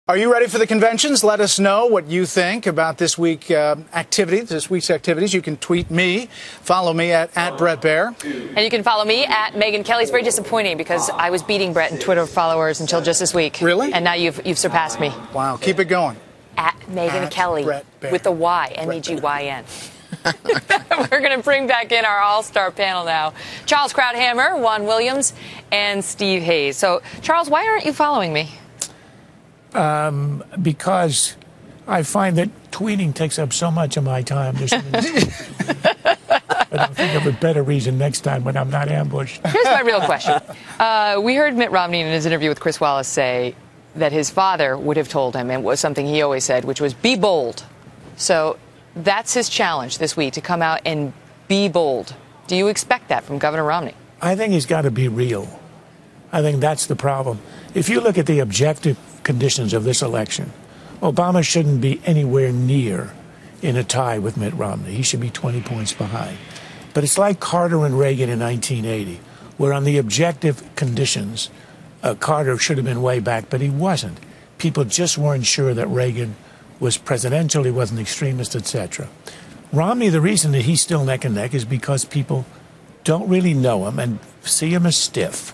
Are you ready for the conventions? Let us know what you think about this week's activities. You can tweet me, follow me at Brett Baer. And you can follow me at Megyn Kelly. It's very disappointing because I was beating Brett in Twitter followers until just this week. Really? And now you've surpassed me. Wow, keep it going. At Megyn Kelly with a Y, M-E-G-Y-N. We're going to bring back in our all-star panel now. Charles Krauthammer, Juan Williams, and Steve Hayes. So, Charles, why aren't you following me? Because I find that tweeting takes up so much of my time. But I'll think of a better reason next time when I'm not ambushed. Here's my real question. We heard Mitt Romney in his interview with Chris Wallace say that his father would have told him, and it was something he always said, which was be bold. So that's his challenge this week, to come out and be bold. Do you expect that from Governor Romney? I think he's got to be real. I think that's the problem. If you look at the objective conditions of this election, Obama shouldn't be anywhere near in a tie with Mitt Romney. He should be 20 points behind. But it's like Carter and Reagan in 1980, where on the objective conditions, Carter should have been way back, but he wasn't. People just weren't sure that Reagan was presidential, he wasn't extremist, etc. Romney, the reason that he's still neck and neck is because people don't really know him and see him as stiff.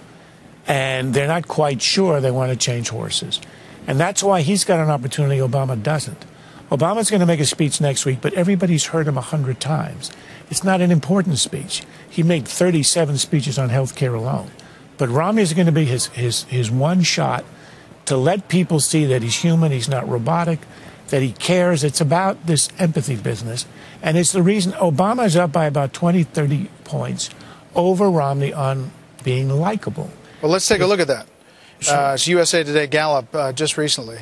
And they're not quite sure they want to change horses. And that's why he's got an opportunity Obama doesn't. Obama's going to make a speech next week, but everybody's heard him 100 times. It's not an important speech. He made 37 speeches on health care alone. But Romney's going to be his one shot to let people see that he's human, he's not robotic, that he cares. It's about this empathy business. And it's the reason Obama's up by about 20, 30 points over Romney on being likable. Well, let's take a look at that. It's USA Today Gallup just recently.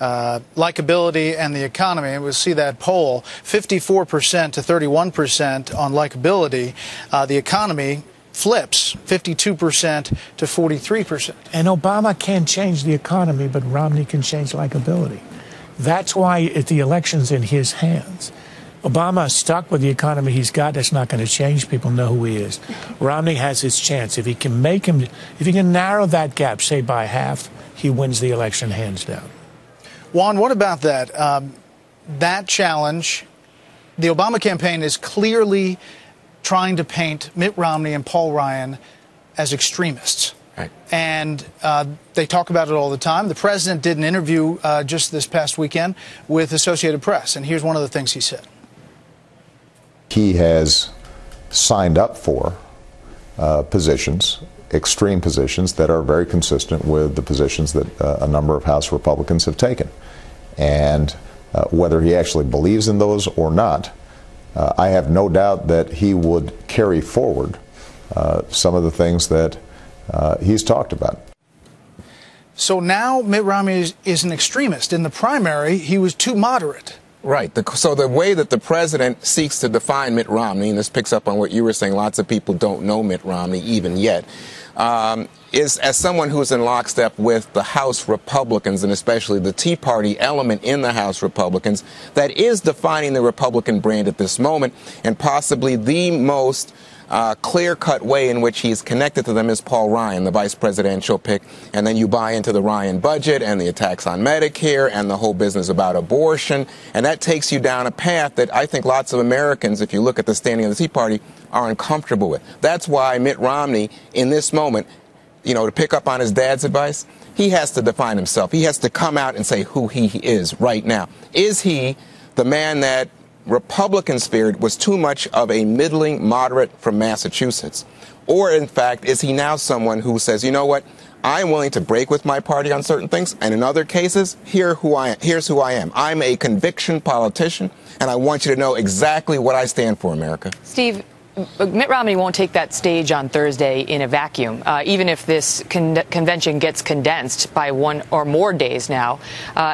Likability and the economy. And we'll see that poll, 54% to 31% on likability. The economy flips, 52% to 43%. And Obama can't change the economy, but Romney can change likability. That's why the election's in his hands. Obama is stuck with the economy he's got. That's not going to change. People know who he is. Romney has his chance. If he can narrow that gap, say by half, he wins the election hands down. Juan, what about that? That challenge, the Obama campaign is clearly trying to paint Mitt Romney and Paul Ryan as extremists. Right. And they talk about it all the time. The president did an interview just this past weekend with Associated Press, and here's one of the things he said. He has signed up for positions, extreme positions, that are very consistent with the positions that a number of House Republicans have taken. And whether he actually believes in those or not, I have no doubt that he would carry forward some of the things that he's talked about. So now Mitt Romney is an extremist. In the primary, he was too moderate. Right. So the way that the president seeks to define Mitt Romney, and this picks up on what you were saying, lots of people don't know Mitt Romney even yet, is as someone who's in lockstep with the House Republicans, and especially the Tea Party element in the House Republicans, that is defining the Republican brand at this moment, and possibly the most clear-cut way in which he's connected to them is Paul Ryan, the vice presidential pick. And then you buy into the Ryan budget and the attacks on Medicare and the whole business about abortion. And that takes you down a path that I think lots of Americans, if you look at the standing of the Tea Party, are uncomfortable with. That's why Mitt Romney, in this moment, to pick up on his dad's advice, he has to define himself. He has to come out and say who he is right now. Is he the man that Republicans feared was too much of a middling moderate from Massachusetts? Or, in fact, is he now someone who says, you know what, I'm willing to break with my party on certain things, and in other cases, here's who I am. I'm a conviction politician, and I want you to know exactly what I stand for, America. Steve, Mitt Romney won't take that stage on Thursday in a vacuum. Even if this convention gets condensed by one or more days now,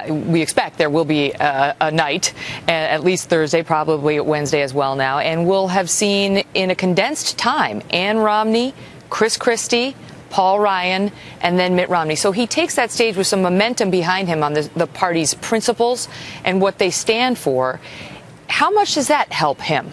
we expect there will be a night, at least Thursday, probably Wednesday as well now, and we'll have seen in a condensed time Ann Romney, Chris Christie, Paul Ryan, and then Mitt Romney. So he takes that stage with some momentum behind him on the party's principles and what they stand for. How much does that help him?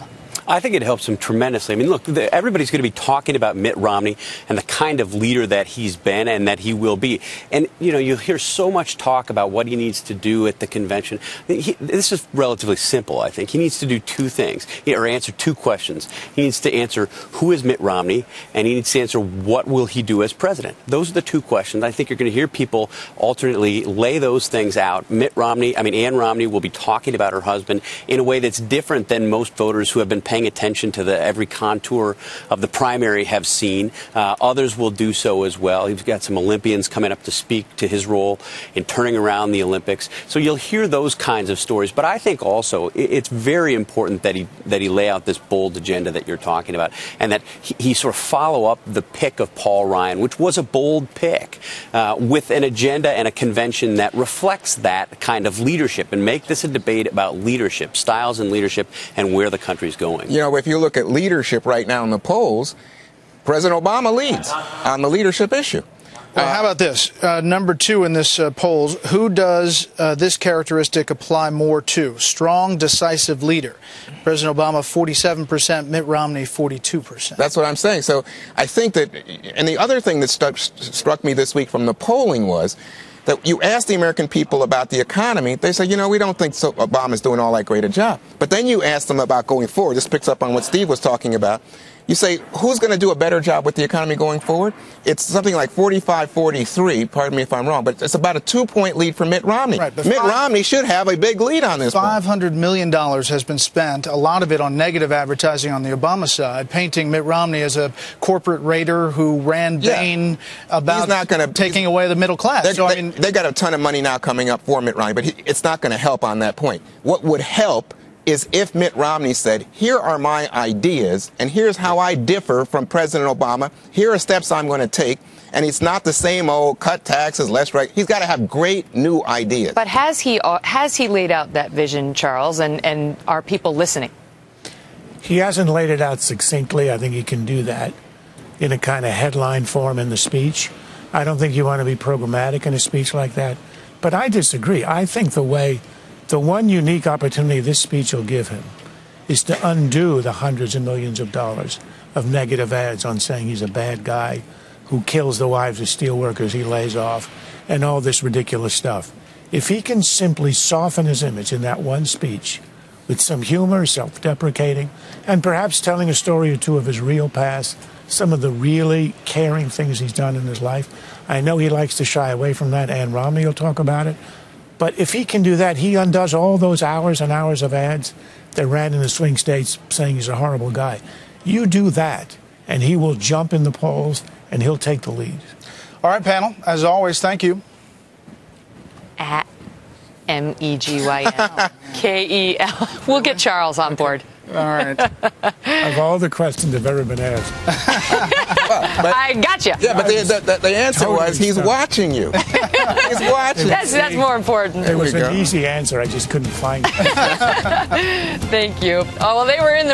I think it helps him tremendously. I mean, look, everybody's going to be talking about Mitt Romney and the kind of leader that he's been and that he will be. And, you know, you'll hear so much talk about what he needs to do at the convention. This is relatively simple, I think. He needs to do two things, or answer two questions. He needs to answer who is Mitt Romney, and he needs to answer what will he do as president. Those are the two questions. I think you're going to hear people alternately lay those things out. Ann Romney will be talking about her husband in a way that's different than most voters who have been paying attention to every contour of the primary have seen. Others will do so as well. He's got some Olympians coming up to speak to his role in turning around the Olympics. So you'll hear those kinds of stories. But I think also it's very important that he lay out this bold agenda that you're talking about, and that he sort of follow up the pick of Paul Ryan, which was a bold pick, with an agenda and a convention that reflects that kind of leadership, and make this a debate about leadership, styles and leadership, and where the country's going. You know, if you look at leadership right now in the polls, President Obama leads on the leadership issue. Well, how about this? Number 2 in this polls, who does this characteristic apply more to? Strong, decisive leader. President Obama, 47%, Mitt Romney, 42%. That's what I'm saying. So I think that, and the other thing that struck me this week from the polling was that you ask the American people about the economy, they say, you know, we don't think Obama's doing all that great a job. But then you ask them about going forward. This picks up on what Steve was talking about. You say, who's going to do a better job with the economy going forward? It's something like 45-43, pardon me if I'm wrong, but it's about a 2-point lead for Mitt Romney. Right, Mitt Romney should have a big lead on this one. $500 million has been spent, a lot of it on negative advertising on the Obama side, painting Mitt Romney as a corporate raider who ran vain about taking away the middle class. They got a ton of money now coming up for Mitt Romney, but it's not going to help on that point. What would help is if Mitt Romney said, here are my ideas, and here's how I differ from President Obama. Here are steps I'm going to take. And it's not the same old cut taxes, less right. He's got to have great new ideas. But has he laid out that vision, Charles, and are people listening? He hasn't laid it out succinctly. I think he can do that in a kind of headline form in the speech. I don't think you want to be programmatic in a speech like that. But I disagree. I think the one unique opportunity this speech will give him is to undo the hundreds of millions of dollars of negative ads on saying he's a bad guy who kills the wives of steelworkers he lays off and all this ridiculous stuff. If he can simply soften his image in that one speech with some humor, self-deprecating, and perhaps telling a story or two of his real past, some of the really caring things he's done in his life. I know he likes to shy away from that. Ann Romney will talk about it. But if he can do that, he undoes all those hours and hours of ads that ran in the swing states saying he's a horrible guy. You do that, and he will jump in the polls, and he'll take the lead. All right, panel. As always, thank you. At MEGYL We'll get Charles on board. All right. Of all the questions that have ever been asked. I gotcha. Yeah, but the answer was he's watching you. He's watching. That's more important. It was an easy answer. I just couldn't find it. Thank you. Oh, well, they were in the